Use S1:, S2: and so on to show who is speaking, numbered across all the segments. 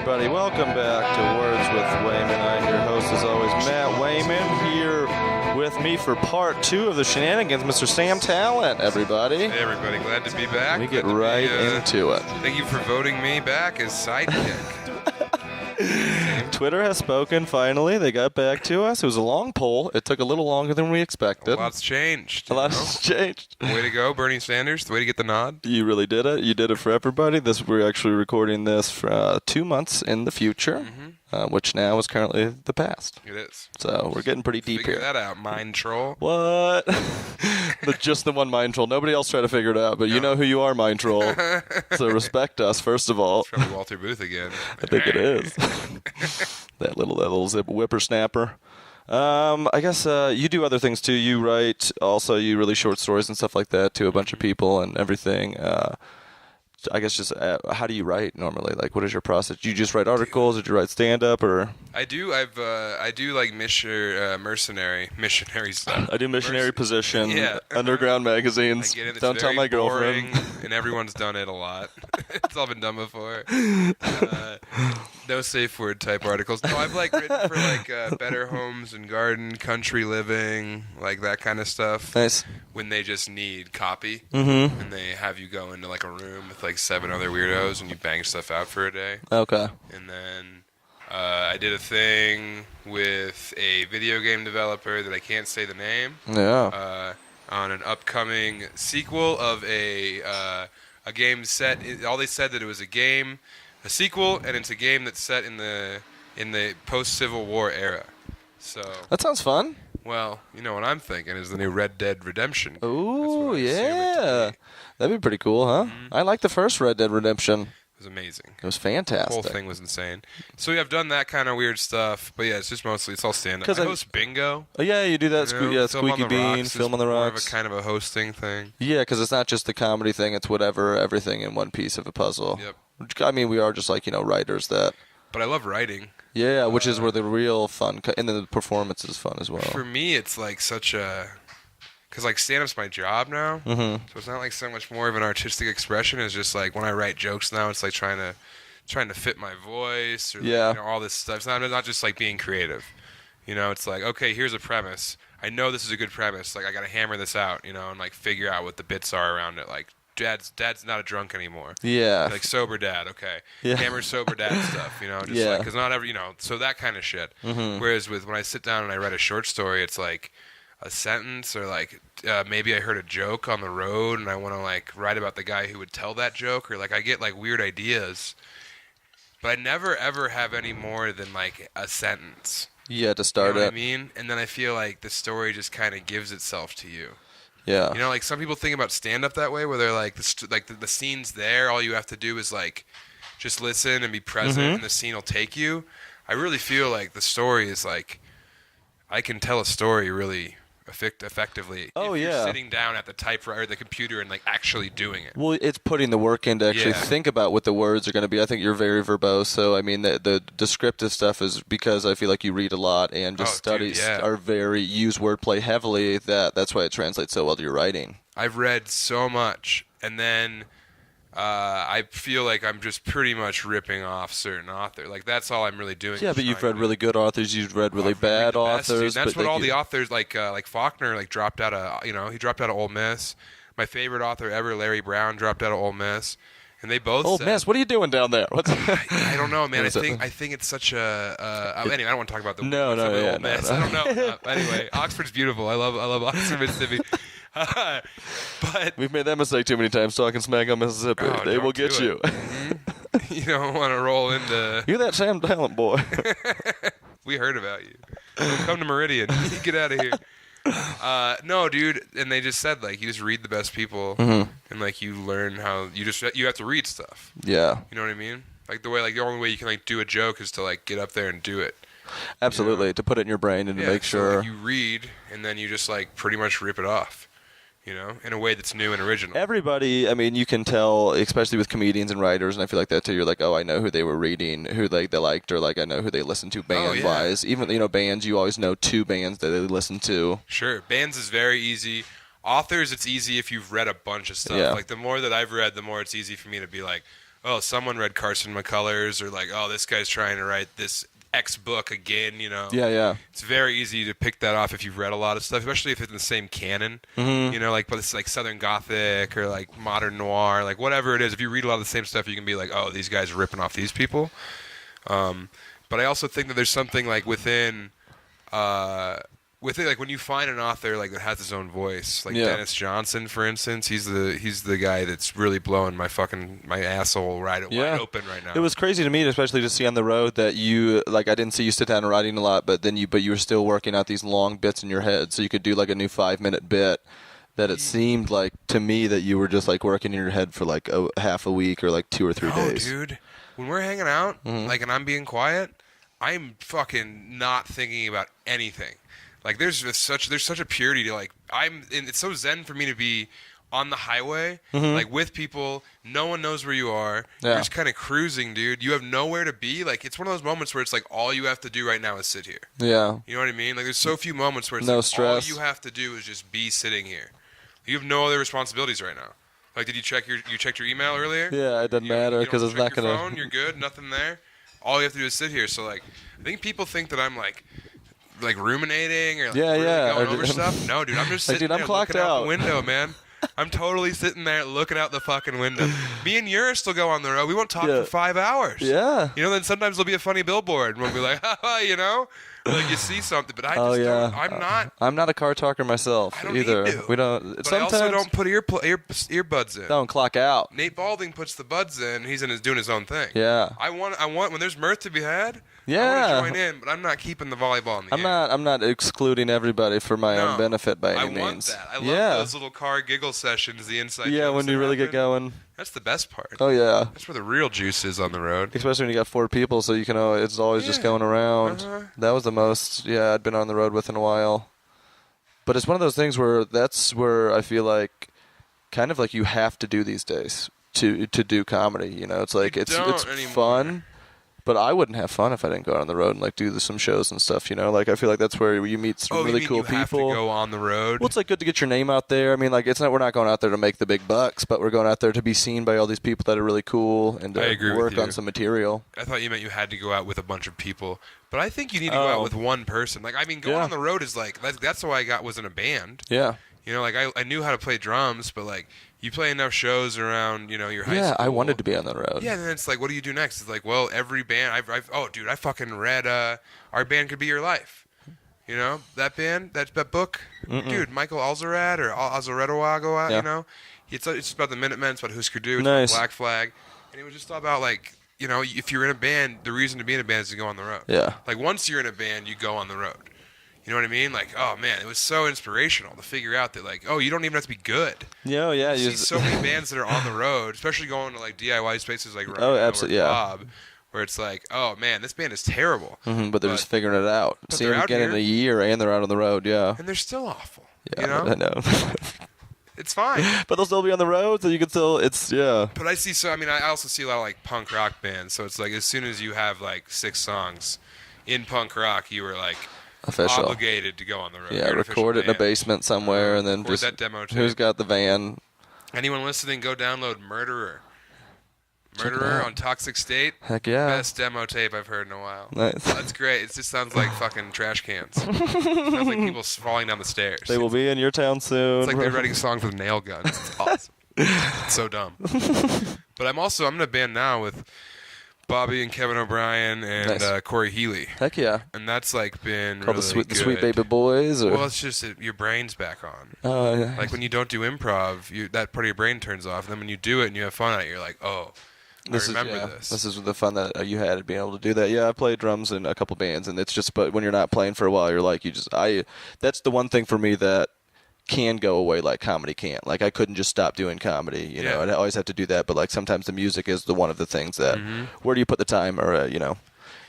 S1: everybody. Welcome back to Words with Wayman. I'm your host, as always, Matt Wayman. Here with me for part 2 of the shenanigans, Mr. Sam Tallent, everybody.
S2: Hey, everybody. Glad to be back.
S1: We get right into it.
S2: Thank you for voting me back as sidekick.
S1: Twitter has spoken, finally. They got back to us. It was a long poll. It took a little longer than we expected.
S2: A lot's changed.
S1: A lot has changed.
S2: Way to go, Bernie Sanders. The way to get the nod.
S1: You really did it. You did it for everybody. We're actually recording this for 2 months in the future, which now is currently the past.
S2: It is.
S1: So we're getting pretty deep
S2: Figure
S1: here.
S2: that out, mind troll.
S1: What? Just the one mind troll. Nobody else tried to figure it out, but you know who you are, mind troll. So respect us, first of all.
S2: It's probably Walter Booth again.
S1: I think it is. that little zip whippersnapper. I guess you do other things too. You write, also you release short stories and stuff like that to a bunch of people and everything. I guess just how do you write normally? Like, what is your process? Do you just write articles, or do you write stand-up, or?
S2: I do like mercenary stuff.
S1: I do missionary position,
S2: yeah.
S1: underground magazines. Don't tell my girlfriend.
S2: Boring, and everyone's done it a lot. It's all been done before. No safe word type articles. No, I've written for Better Homes and Garden, Country Living, like that kind of stuff.
S1: Nice.
S2: When they just need copy, and they have you go into a room with 7 other weirdos and you bang stuff out for a day.
S1: Okay.
S2: And then I did a thing with a video game developer that I can't say the name.
S1: Yeah.
S2: On an upcoming sequel of a game set. All they said that it was a sequel, and it's a game that's set in the post-Civil War era. So
S1: that sounds fun.
S2: Well, you know what I'm thinking is the new Red Dead Redemption.
S1: Ooh, yeah. That'd be pretty cool, huh? Mm-hmm. I like the first Red Dead Redemption.
S2: It was amazing.
S1: It was fantastic.
S2: The whole thing was insane. So yeah, I've done that kind of weird stuff, but yeah, it's all stand-up. I host bingo.
S1: Oh yeah, you do that. Squeaky Bean, Film on the Rocks.
S2: More of a kind of a hosting thing.
S1: Yeah, because it's not just the comedy thing; it's everything in one piece of a puzzle.
S2: Yep.
S1: I mean, we are just writers that.
S2: But I love writing.
S1: Yeah, which is where the real fun, and then the performance is fun as well.
S2: For me, it's such a. Because stand-up's my job now, so it's not so much more of an artistic expression. It's just when I write jokes now, it's trying to fit my voice or all this stuff. It's not just being creative. It's okay, here's a premise. I know this is a good premise. I got to hammer this out, and figure out what the bits are around it. Dad's not a drunk anymore.
S1: Yeah.
S2: Sober dad, okay. Yeah. Hammer sober dad stuff, because not every, so that kind of shit. Mm-hmm. Whereas when I sit down and I write a short story, it's a sentence or maybe I heard a joke on the road and I want to write about the guy who would tell that joke, or I get weird ideas, but I never ever have any more than a sentence.
S1: Yeah, to start
S2: you know what I mean? And then I feel the story just kind of gives itself to you.
S1: Yeah.
S2: Some people think about stand-up that way, where they're the scene's there, all you have to do is just listen and be present, and the scene will take you. I really feel the story is I can tell a story really effectively.
S1: Oh,
S2: if
S1: yeah.
S2: You're sitting down at the typewriter or the computer and actually doing it.
S1: Well, it's putting the work in to actually think about what the words are going to be. I think you're very verbose, so I mean the descriptive stuff is because I feel you read a lot and just studies are use wordplay heavily. That's why it translates so well to your writing.
S2: I've read so much, and then I feel I'm just pretty much ripping off certain authors. That's all I'm really doing.
S1: Yeah, but you've read really good authors. You've read really bad authors.
S2: That's what all the authors like Faulkner dropped out of. He dropped out of Ole Miss. My favorite author ever, Larry Brown, dropped out of Ole Miss, and they both.
S1: Ole Miss, what are you doing down there?
S2: I don't know, man. I think it's such a. Anyway, I don't want to talk about the Ole Miss. I don't know. Anyway, Oxford's beautiful. I love Oxford, Mississippi. But
S1: we've made that mistake too many times talking smack on Mississippi. They will get you.
S2: Mm-hmm. You don't want to roll into.
S1: You're that Sam Tallent boy.
S2: We heard about you. Come to Meridian. Get out of here. No, dude. And they just said you just read the best people, and you learn how you have to read stuff.
S1: Yeah.
S2: You know what I mean? The way the only way you can do a joke is to get up there and do it.
S1: Absolutely, to put it in your brain and to make sure.
S2: So, you read and then you just pretty much rip it off. In a way that's new and original.
S1: Everybody, I mean, you can tell, especially with comedians and writers, and I feel that too. You're oh, I know who they were reading, who they liked, or I know who they listened to band-wise. Even, bands, you always know 2 bands that they listen to.
S2: Sure. Bands is very easy. Authors, it's easy if you've read a bunch of stuff.
S1: Yeah.
S2: The more that I've read, the more it's easy for me to be oh, someone read Carson McCullers, or like, oh, this guy's trying to write this X book again,
S1: Yeah.
S2: It's very easy to pick that off if you've read a lot of stuff, especially if it's in the same canon, like, but it's like Southern Gothic or like modern noir, like whatever it is. If you read a lot of the same stuff, you can be like, oh, these guys are ripping off these people. But I also think that there's something like within like when you find an author like that has his own voice, like Dennis Johnson, for instance, he's the guy that's really blowing my asshole wide open right now.
S1: It was crazy to me, especially to see on the road that you like. I didn't see you sit down and writing a lot, but you were still working out these long bits in your head, so you could do like a new 5-minute bit. That it seemed like to me that you were just like working in your head for like half a week or like 2 or 3 days.
S2: Oh, dude, when we're hanging out, like, and I'm being quiet, I'm fucking not thinking about anything. Like there's such a purity to like it's so zen for me to be on the highway, like with people. No one knows where you are.
S1: Yeah.
S2: You're just kind of cruising, dude. You have nowhere to be. Like it's one of those moments where it's like all you have to do right now is sit here.
S1: Yeah.
S2: You know what I mean? Like there's so few moments where it's
S1: no
S2: like
S1: stress.
S2: all you have to do is just be sitting here. You have no other responsibilities right now. Like, did you checked your email earlier?
S1: Yeah, it doesn't matter because it's not gonna.
S2: Phone, you're good. Nothing there. All you have to do is sit here. So like, I think people think that I'm like ruminating or like going over stuff. No, dude, I'm just sitting there looking out the window, man. I'm totally sitting there looking out the fucking window. Me and Yura still go on the road. We won't talk for 5 hours.
S1: Yeah.
S2: Then sometimes there'll be a funny billboard and we'll be like, like you see something, but I just don't.
S1: I'm not a car talker myself either.
S2: Need to.
S1: We don't.
S2: But
S1: sometimes
S2: I also don't put earbuds in.
S1: Don't clock out.
S2: Nate Balding puts the buds in. He's doing his own thing.
S1: Yeah.
S2: I want when there's mirth to be had.
S1: Yeah.
S2: I want to join in, but I'm not keeping the volleyball in the air.
S1: I'm not excluding everybody for my own benefit by any means.
S2: I want that. I love those little car giggle sessions, the inside.
S1: Yeah, when you really get going.
S2: That's the best part.
S1: Oh yeah.
S2: That's where the real juice is on the road.
S1: Especially when you got 4 people, so you can. It's always just going around. That was the most. Yeah, I'd been on the road with in a while. But it's one of those things where that's where I feel like, kind of like you have to do these days to do comedy. It's like it's fun. But I wouldn't have fun if I didn't go out on the road and like do some shows and stuff. Like I feel like that's where you meet some really cool people.
S2: Have to go on the road.
S1: Well, it's like good to get your name out there. I mean, like we're not going out there to make the big bucks, but we're going out there to be seen by all these people that are really cool and to work on some material.
S2: I thought you meant you had to go out with a bunch of people, but I think you need to go out with one person. Like I mean, going on the road is like that's why I was in a band.
S1: Yeah.
S2: Like I knew how to play drums, but like you play enough shows around, your high school.
S1: Yeah, I wanted to be on the road.
S2: Yeah, and then it's like, what do you do next? It's like, well, every band, I fucking read Our Band Could Be Your Life. That band, that book, dude, Michael Alzarat or Alzaredoago, it's about the Minutemen, it's about Husker Du, it's about Black Flag, and it was just about like, if you're in a band, the reason to be in a band is to go on the road. Yeah. Like once you're in a band, you go on the road. You know what I mean? Like, oh man, it was so inspirational to figure out that like, oh, you don't even have to be good.
S1: Yeah, yeah.
S2: You see so many bands that are on the road, especially going to like DIY spaces like absolutely, Bob, where it's like, oh man, this band is terrible.
S1: But they're just figuring it out. See them again in a year, and they're out on the road. Yeah.
S2: And they're still awful.
S1: Yeah, I know.
S2: It's fine.
S1: But they'll still be on the road, so you can still. But
S2: I also see a lot of like punk rock bands. So it's like as soon as you have like 6 songs in punk rock, you were like.
S1: Official.
S2: Obligated to go on the road.
S1: Yeah, record it in a basement somewhere, and then just
S2: that demo tape.
S1: Who's got the van?
S2: Anyone listening, go download Murderer on Toxic State.
S1: Heck yeah.
S2: Best demo tape I've heard in a while.
S1: Nice.
S2: That's great. It just sounds like fucking trash cans. It sounds like people falling down the stairs.
S1: They will be in your town soon.
S2: It's like they're writing songs with nail guns. It's awesome. It's so dumb. But I'm in a band now with Bobby and Kevin O'Brien and Corey Healy.
S1: Heck yeah.
S2: And that's like been
S1: called
S2: really
S1: the Sweet Baby Boys? Or?
S2: Well, it's just your brain's back on.
S1: Oh, yeah.
S2: Like when you don't do improv, that part of your brain turns off. And then when you do it and you have fun at it, you're like, oh, I remember this.
S1: This is the fun that you had being able to do that. Yeah, I played drums in a couple bands, and it's just, but when you're not playing for a while, you're like, that's the one thing for me that can go away like comedy can't. Like I couldn't just stop doing comedy, I always have to do that, but like sometimes the music is one of the things that where do you put the time, or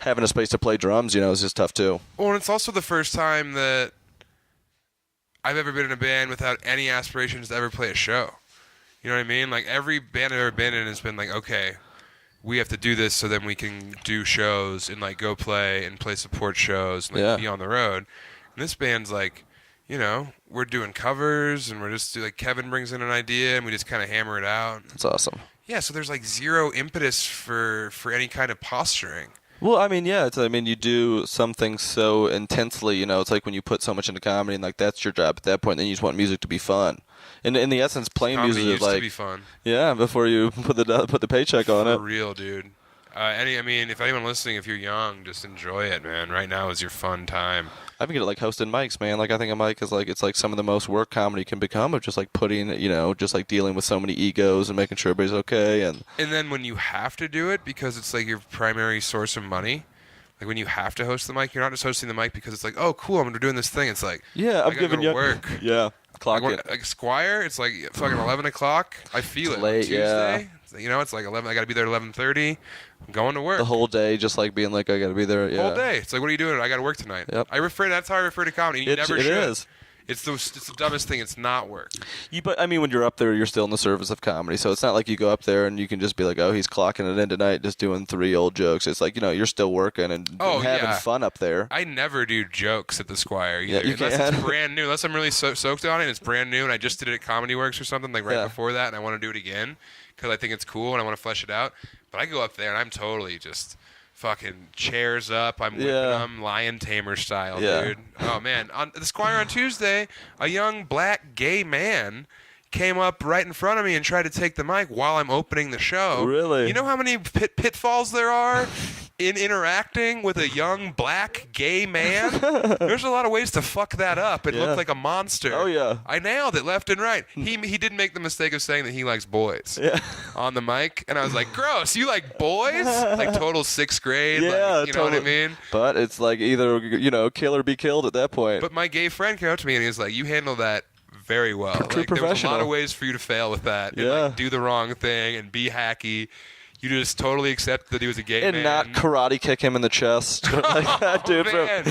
S1: having a space to play drums, is just tough too.
S2: Well, and it's also the first time that I've ever been in a band without any aspirations to ever play a show. You know what I mean? Like every band I've ever been in has been like, okay, we have to do this so then we can do shows and like go play and play support shows and like be on the road. And this band's like, we're doing covers, and we're just like Kevin brings in an idea, and we just kind of hammer it out.
S1: That's awesome.
S2: Yeah, so there's like zero impetus for any kind of posturing.
S1: Well, I mean, yeah, you do something so intensely, it's like when you put so much into comedy and like that's your job at that point, then you just want music to be fun. And in the essence, playing
S2: Comedy
S1: music is
S2: used
S1: like
S2: to be fun.
S1: Yeah, before you put the paycheck on it.
S2: For real, dude. If anyone listening, if you're young, just enjoy it, man. Right now is your fun time.
S1: I think like hosting mics, man. Like I think a mic is like it's like some of the most work comedy can become of just like putting, just like dealing with so many egos and making sure everybody's okay. And
S2: then when you have to do it because it's like your primary source of money, like when you have to host the mic, you're not just hosting the mic because it's like, oh, cool, I'm doing this thing. It's like,
S1: yeah, I'm giving you
S2: work.
S1: Yeah, clock it.
S2: Like Squire, it's like fucking 11 o'clock. I feel it.
S1: Late,
S2: Tuesday,
S1: yeah.
S2: It's like 11. I got to be there at 11:30. I'm going to work.
S1: The whole day, just like being like, I got to be there. Yeah.
S2: Whole day. It's like, what are you doing? I got to work tonight.
S1: Yep.
S2: That's how I refer to comedy. You never should.
S1: It is.
S2: It's the dumbest thing. It's not work.
S1: But I mean, when you're up there, you're still in the service of comedy. So it's not like you go up there and you can just be like, oh, he's clocking it in tonight, just doing 3 old jokes. It's like, you're still working and having fun up there.
S2: I never do jokes at the Squire either,
S1: unless
S2: it's brand new. Unless I'm really soaked on it and it's brand new and I just did it at Comedy Works or something like right before that and I want to do it again because I think it's cool and I want to flesh it out. But I go up there and I'm totally just fucking chairs up. I'm whipping them lion tamer style, dude. Oh, man. On the Squire on Tuesday, a young black gay man came up right in front of me and tried to take the mic while I'm opening the show.
S1: Really?
S2: You know how many pitfalls there are in interacting with a young black gay man? There's a lot of ways to fuck that up and look like a monster.
S1: Oh, yeah.
S2: I nailed it left and right. He did make the mistake of saying that he likes boys on the mic, and I was like, gross, you like boys? Like total 6th grade?
S1: Yeah,
S2: like, you know what I mean?
S1: But it's like either, kill or be killed at that point.
S2: But my gay friend came up to me and he was like, you handle that very well.
S1: True
S2: like, there was a lot
S1: professional.
S2: of ways for you to fail with that. And, like, do the wrong thing and be hacky. You just totally accept that he was a gay man.
S1: And not karate kick him in the chest. Like that, dude.
S2: Man.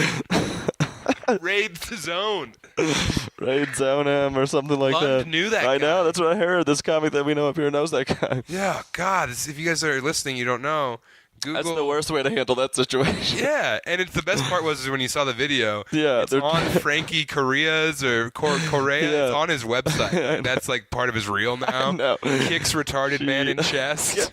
S2: Raid the zone.
S1: Raid zone him or something like
S2: Lund
S1: that.
S2: knew that
S1: I
S2: guy.
S1: know. That's what I heard. This comic that we know up here knows that guy.
S2: Yeah, God. If you guys are listening, you don't know. Google.
S1: That's the worst way to handle that situation.
S2: Yeah, and it's the best part was when you saw the video.
S1: Yeah,
S2: it's on Frankie Correa's or Correa.
S1: Yeah.
S2: It's on his website. That's like part of his reel now.
S1: No.
S2: Kicks retarded man in chest. It's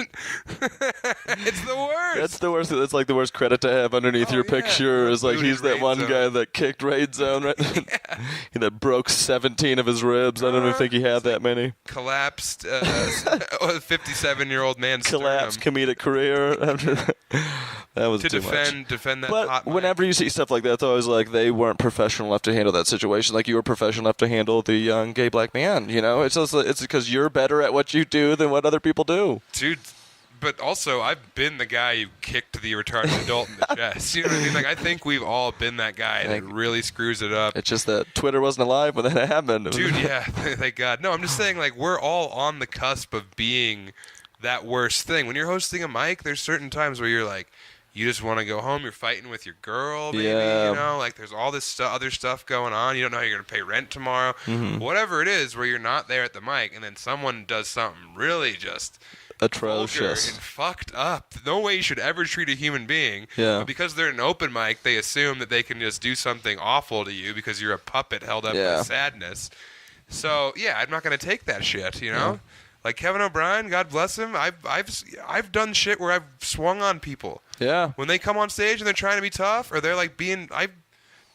S2: the worst.
S1: That's the worst. That's like the worst credit to have underneath your picture is like he's that one guy that kicked Raid Zone, right? That broke 17 of his ribs. I don't even think he had that many.
S2: Collapsed 57-year-old man's
S1: collapsed comedic career. That was
S2: to
S1: too much.
S2: defend that.
S1: But
S2: hot mic.
S1: whenever you see stuff like that, it's always like they weren't professional enough to handle that situation. Like you were professional enough to handle the young gay black man. It's just it's because you're better at what you do than what other people do.
S2: Dude. But also, I've been the guy who kicked the retarded adult in the chest. You know what I mean? Like, I think we've all been that guy that really screws it up.
S1: It's just that Twitter wasn't alive when that happened.
S2: Dude, yeah, thank God. No, I'm just saying, like, we're all on the cusp of being that worst thing. When you're hosting a mic, there's certain times where you're like, you just want to go home. You're fighting with your girl, maybe, like there's all this other stuff going on. You don't know how you're going to pay rent tomorrow.
S1: Mm-hmm.
S2: Whatever it is where you're not there at the mic and then someone does something really just
S1: atrocious
S2: and fucked up. No way you should ever treat a human being.
S1: Yeah.
S2: But because they're an open mic, they assume that they can just do something awful to you because you're a puppet held up by sadness. So, yeah, I'm not going to take that shit,
S1: Yeah.
S2: Like Kevin O'Brien, God bless him. I've done shit where I've swung on people.
S1: Yeah.
S2: When they come on stage and they're trying to be tough, or they're like I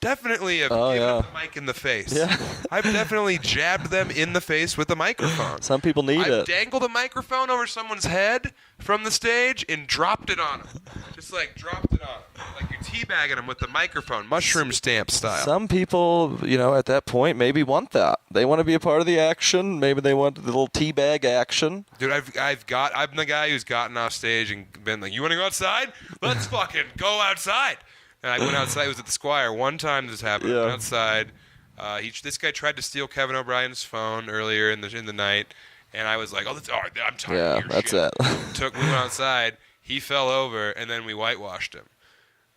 S2: definitely have given them the mic in the face.
S1: Yeah.
S2: I've definitely jabbed them in the face with a microphone.
S1: Some people need
S2: I've
S1: it.
S2: dangled a microphone over someone's head from the stage and dropped it on them. Just like dropped it on them. Like you're teabagging them with the microphone, mushroom stamp style.
S1: Some people, at that point maybe want that. They want to be a part of the action. Maybe they want the little teabag action.
S2: Dude, I'm the guy who's gotten off stage and been like, you want to go outside? Let's fucking go outside. And I went outside. It was at the Squire. One time this happened. I went outside. This guy tried to steal Kevin O'Brien's phone earlier in the night, and I was like, "Oh, I'm tired of your
S1: that's
S2: shit."
S1: it.
S2: We went outside. He fell over, and then we whitewashed him.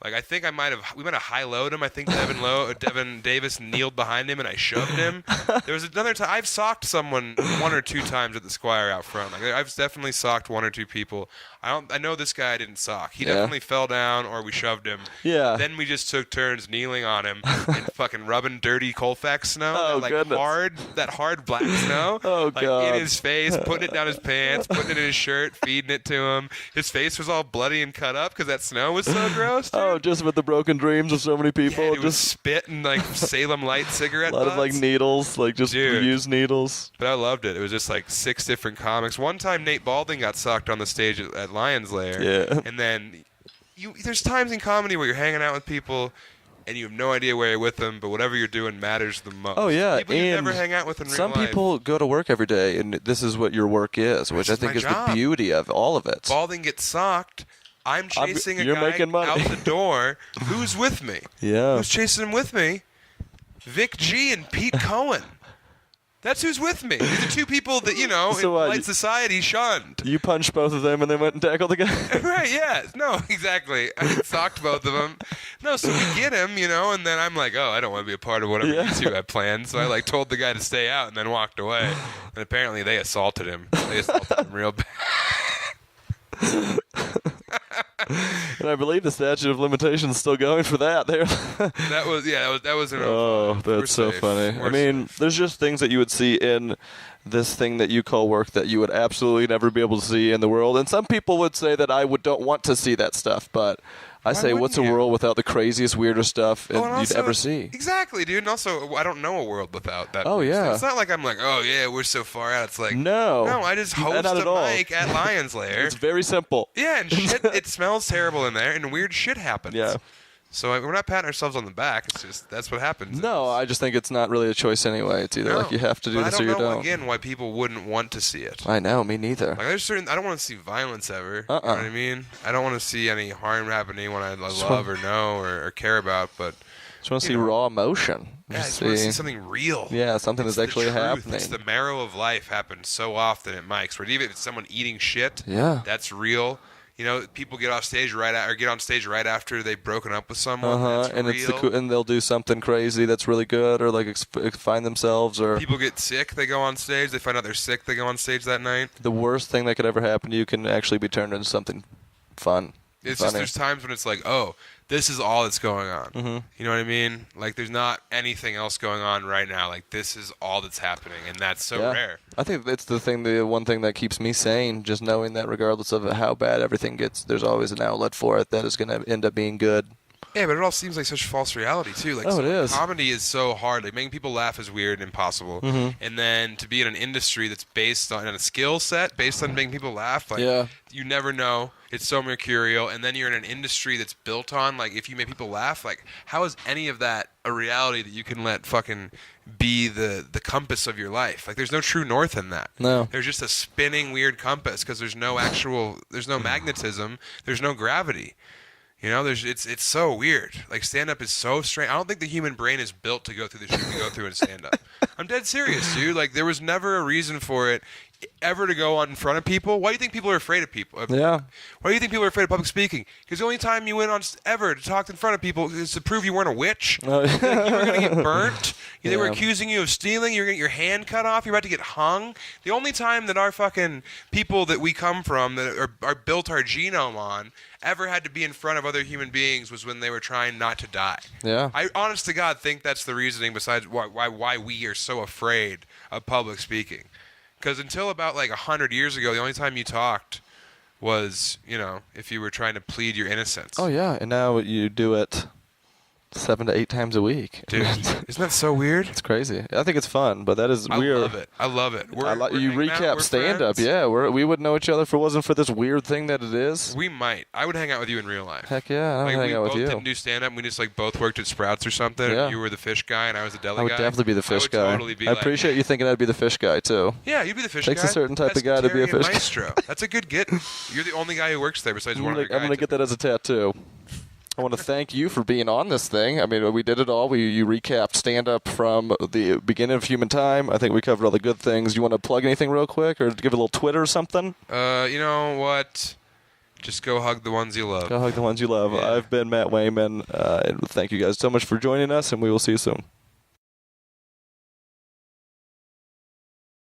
S2: Like I think we might have high-lowed him. I think Devin Davis kneeled behind him, and I shoved him. There was another time I've socked someone 1 or 2 times at the Squire out front. Like I've definitely socked 1 or 2 people. I know this guy didn't sock. He definitely fell down, or we shoved him.
S1: Yeah.
S2: Then we just took turns kneeling on him and fucking rubbing dirty Colfax snow.
S1: Oh,
S2: goodness. That hard black snow.
S1: God.
S2: In his face, putting it down his pants, putting it in his shirt, feeding it to him. His face was all bloody and cut up because that snow was so gross. Dude.
S1: Oh, just with the broken dreams of so many people.
S2: Yeah, just spit and like Salem Light cigarette
S1: a lot
S2: butts.
S1: of like needles, like just used needles.
S2: But I loved it. It was just like 6 different comics. One time Nate Balding got socked on the stage at Lions Lair.
S1: Yeah.
S2: And then there's times in comedy where you're hanging out with people and you have no idea where you're with them, but whatever you're doing matters the most.
S1: Oh, yeah.
S2: People you never hang out with in real life.
S1: Some people go to work every day, and this is what your work is, which I think is the beauty of all of it.
S2: Balding gets socked. I'm chasing a
S1: you're
S2: guy
S1: making money.
S2: out the door. Who's with me?
S1: Yeah.
S2: Who's chasing him with me? Vic G and Pete Cohen. That's who's with me. These are two people that, in polite society shunned.
S1: You punched both of them and then went and tackled the guy?
S2: Right, yeah. No, exactly. I socked both of them. No, so we get him, and then I'm like, oh, I don't want to be a part of whatever you two have planned. So I, told the guy to stay out and then walked away. And apparently they assaulted him. They assaulted him real bad.
S1: And I believe the statute of limitations is still going for that. There.
S2: that was an
S1: Oh, that's so funny. I mean, there's just things that you would see in this thing that you call work that you would absolutely never be able to see in the world. And some people would say that I don't want to see that stuff, but I say, what's a world without the craziest, weirdest stuff you'd ever see?
S2: Exactly, dude. And also, I don't know a world without that.
S1: Oh, yeah.
S2: It's not like I'm like, oh, yeah, we're so far out. It's like,
S1: no,
S2: I just host a mic at Lions Lair.
S1: It's very simple.
S2: Yeah, and shit, it smells terrible in there, and weird shit happens.
S1: Yeah.
S2: So we're not patting ourselves on the back. It's just that's what happens.
S1: No, I just think it's not really a choice anyway. It's either you have to do this or you don't.
S2: I don't know again why people wouldn't want to see it.
S1: I know, me neither.
S2: There's certain I don't want to see violence ever. You know what I mean? I don't want to see any harm happen to anyone I love or know or care about. But
S1: just want to see raw emotion.
S2: Yeah, I just want to see something real.
S1: Yeah, something that's actually happening.
S2: It's the marrow of life happens so often at mics. Where even if it's someone eating shit, that's real. People get off stage get on stage right after they've broken up with someone. That's
S1: and
S2: real.
S1: and they'll do something crazy that's really good, or find themselves, or
S2: people get sick. They go on stage. They find out they're sick. They go on stage that night.
S1: The worst thing that could ever happen to you can actually be turned into something fun.
S2: It's just there's times when it's like, oh, this is all that's going on. Mm-hmm. You know what I mean? Like, there's not anything else going on right now. Like, this is all that's happening, and that's so rare. I think it's the one thing that keeps me sane, just knowing that regardless of how bad everything gets, there's always an outlet for it that is going to end up being good. Yeah, but it all seems like such false reality, too. Like, it is. Comedy is so hard. Like, making people laugh is weird and impossible. Mm-hmm. And then to be in an industry that's based on a skill set, based on making people laugh, you never know. It's so mercurial. And then you're in an industry that's built on, like, if you make people laugh, like, how is any of that a reality that you can let fucking be the compass of your life? Like, there's no true north in that. No. There's just a spinning weird compass because there's no magnetism. There's no gravity. It's so weird. Like, stand-up is so strange. I don't think the human brain is built to go through the shit we go through in stand-up. I'm dead serious, dude. Like, there was never a reason for it ever to go on in front of people. Why do you think people are afraid of people? Why do you think people are afraid of public speaking? Because the only time you went on ever to talk in front of people is to prove you weren't a witch. You were going to get burnt. They were accusing you of stealing. You're going to get your hand cut off. You're about to get hung. The only time that our fucking people that we come from that are built our genome on ever had to be in front of other human beings was when they were trying not to die. Yeah. I honest to God think that's the reasoning besides why we are so afraid of public speaking. Because until about 100 years ago, the only time you talked was, if you were trying to plead your innocence. Oh, yeah. And now you do it 7 to 8 times a week. Dude, isn't that so weird? It's crazy. I think it's fun, but that is weird. I love it. You recap stand-up. Yeah, we wouldn't know each other if it wasn't for this weird thing that it is. We might. I would hang out with you in real life. Heck yeah, I would hang out with you. We both didn't do stand-up. We just both worked at Sprouts or something. Yeah. You were the fish guy, and I was the deli guy. I would definitely be the fish guy. Totally be I appreciate you thinking I'd be the fish guy, too. Yeah, you'd be the fish guy. Takes a certain type of guy to be a fish guy. That's a good get. You're the only guy who works there besides one other guy. I'm going to get that as a tattoo. I want to thank you for being on this thing. I mean, we did it all. You recapped stand-up from the beginning of human time. I think we covered all the good things. You want to plug anything real quick or give a little Twitter or something? You know what? Just go hug the ones you love. Go hug the ones you love. Yeah. I've been Matt Wayman. And thank you guys so much for joining us, and we will see you soon.